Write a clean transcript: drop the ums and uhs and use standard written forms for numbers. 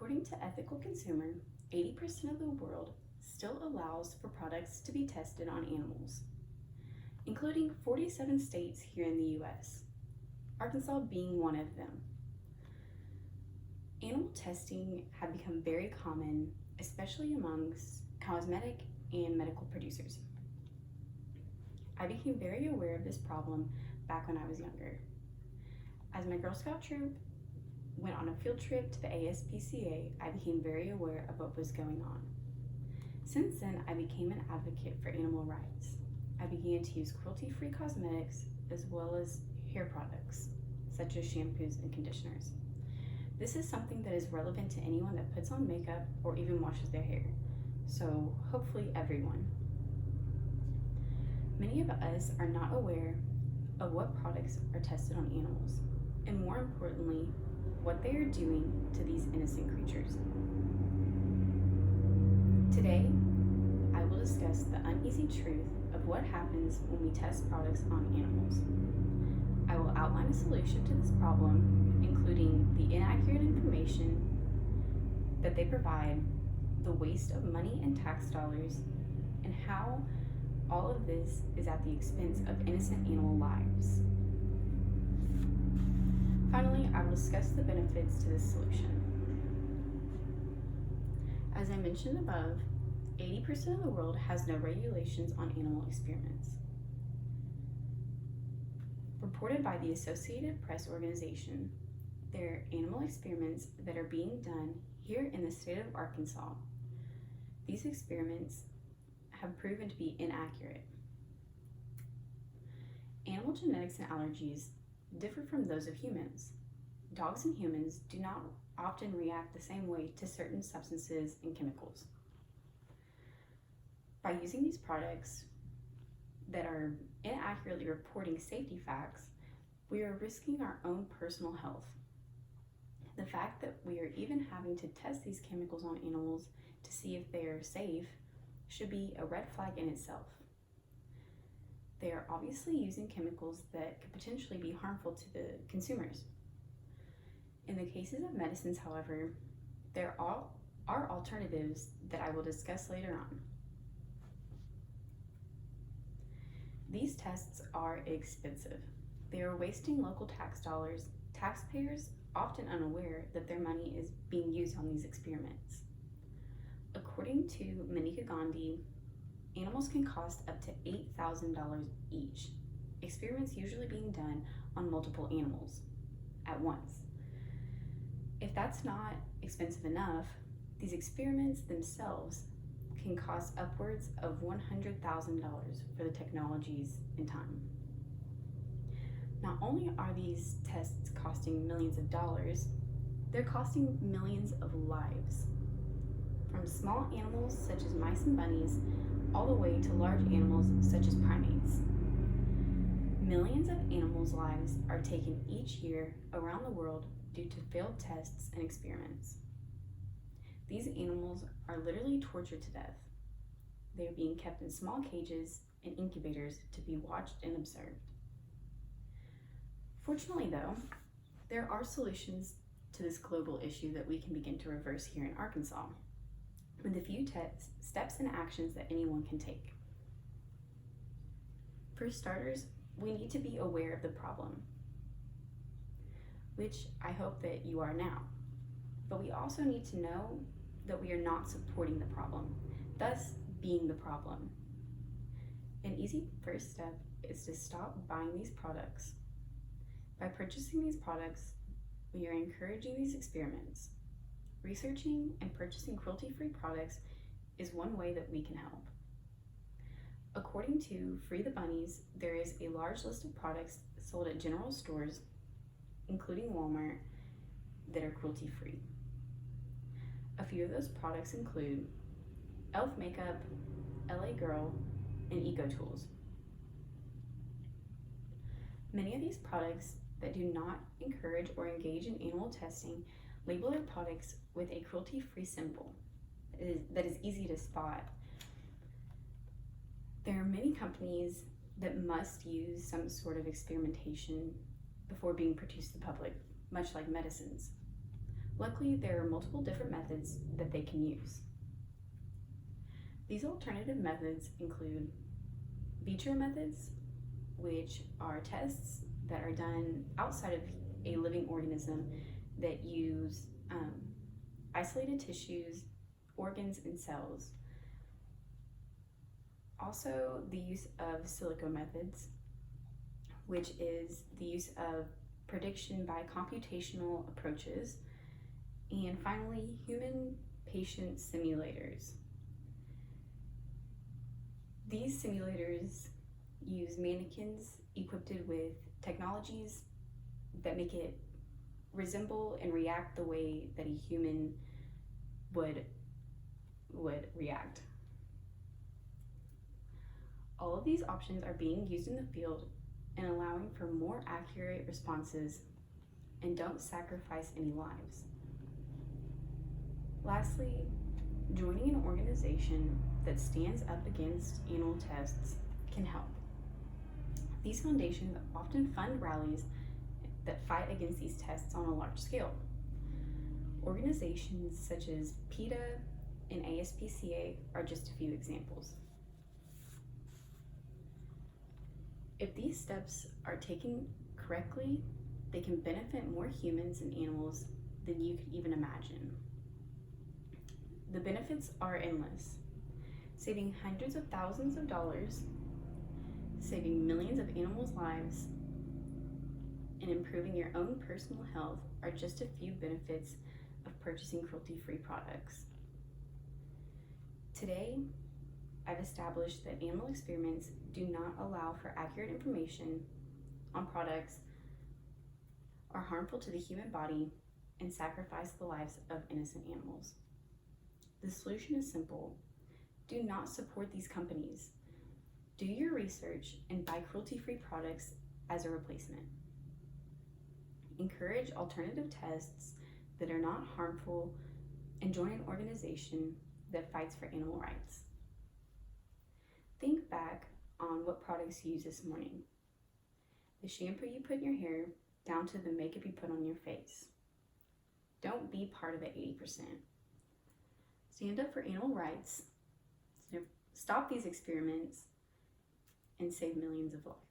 According to Ethical Consumer, 80% of the world still allows for products to be tested on animals, including 47 states here in the US, Arkansas being one of them. Animal testing had become very common, especially amongst cosmetic and medical producers. I became very aware of this problem back when I was younger. As my Girl Scout troop went on a field trip to the ASPCA, I became very aware of what was going on. Since then, I became an advocate for animal rights. I began to use cruelty-free cosmetics as well as hair products, such as shampoos and conditioners. This is something that is relevant to anyone that puts on makeup or even washes their hair, so hopefully everyone. Many of us are not aware of what products are tested on animals, and more importantly, what they are doing to these innocent creatures. Today, I will discuss the uneasy truth of what happens when we test products on animals. I will outline a solution to this problem, including the inaccurate information that they provide, the waste of money and tax dollars, and how all of this is at the expense of innocent animal lives. Finally, I will discuss the benefits to this solution. As I mentioned above, 80% of the world has no regulations on animal experiments. Reported by the Associated Press organization, there are animal experiments that are being done here in the state of Arkansas. These experiments have proven to be inaccurate. Animal genetics and allergies differ from those of humans. Dogs and humans do not often react the same way to certain substances and chemicals. By using these products that are inaccurately reporting safety facts, we are risking our own personal health. The fact that we are even having to test these chemicals on animals to see if they are safe should be a red flag in itself. They are obviously using chemicals that could potentially be harmful to the consumers. In the cases of medicines, however, there are alternatives that I will discuss later on. These tests are expensive. They are wasting local tax dollars, taxpayers often unaware that their money is being used on these experiments. According to Manika Gandhi, animals can cost up to $8,000 each, experiments usually being done on multiple animals at once. If that's not expensive enough, these experiments themselves can cost upwards of $100,000 for the technologies and time. Not only are these tests costing millions of dollars, they're costing millions of lives. From small animals such as mice and bunnies, all the way to large animals such as primates. Millions of animals' lives are taken each year around the world due to failed tests and experiments. These animals are literally tortured to death. They are being kept in small cages and incubators to be watched and observed. Fortunately though, there are solutions to this global issue that we can begin to reverse here in Arkansas, with a few steps and actions that anyone can take. For starters, we need to be aware of the problem, which I hope that you are now. But we also need to know that we are not supporting the problem, thus being the problem. An easy first step is to stop buying these products. By purchasing these products, we are encouraging these experiments. Researching and purchasing cruelty-free products is one way that we can help. According to Free the Bunnies, there is a large list of products sold at general stores, including Walmart, that are cruelty-free. A few of those products include e.l.f. makeup, LA Girl, and Eco Tools. Many of these products that do not encourage or engage in animal testing label their products with a cruelty-free symbol that is easy to spot. There are many companies that must use some sort of experimentation before being produced to the public, much like medicines. Luckily, there are multiple different methods that they can use. These alternative methods include vitro methods, which are tests that are done outside of a living organism that use isolated tissues, organs, and cells. Also, the use of silico methods, which is the use of prediction by computational approaches. And finally, human patient simulators. These simulators use mannequins equipped with technologies that make it resemble and react the way that a human would react. All of these options are being used in the field and allowing for more accurate responses and don't sacrifice any lives. Lastly, joining an organization that stands up against animal tests can help. These foundations often fund rallies that fight against these tests on a large scale. Organizations such as PETA and ASPCA are just a few examples. If these steps are taken correctly, they can benefit more humans and animals than you could even imagine. The benefits are endless. Saving hundreds of thousands of dollars, saving millions of animals' lives, and improving your own personal health are just a few benefits of purchasing cruelty-free products. Today, I've established that animal experiments do not allow for accurate information on products, are harmful to the human body, and sacrifice the lives of innocent animals. The solution is simple. Do not support these companies. Do your research and buy cruelty-free products as a replacement. Encourage alternative tests that are not harmful and join an organization that fights for animal rights. Think back on what products you used this morning. The shampoo you put in your hair down to the makeup you put on your face. Don't be part of the 80%. Stand up for animal rights, stop these experiments, and save millions of lives.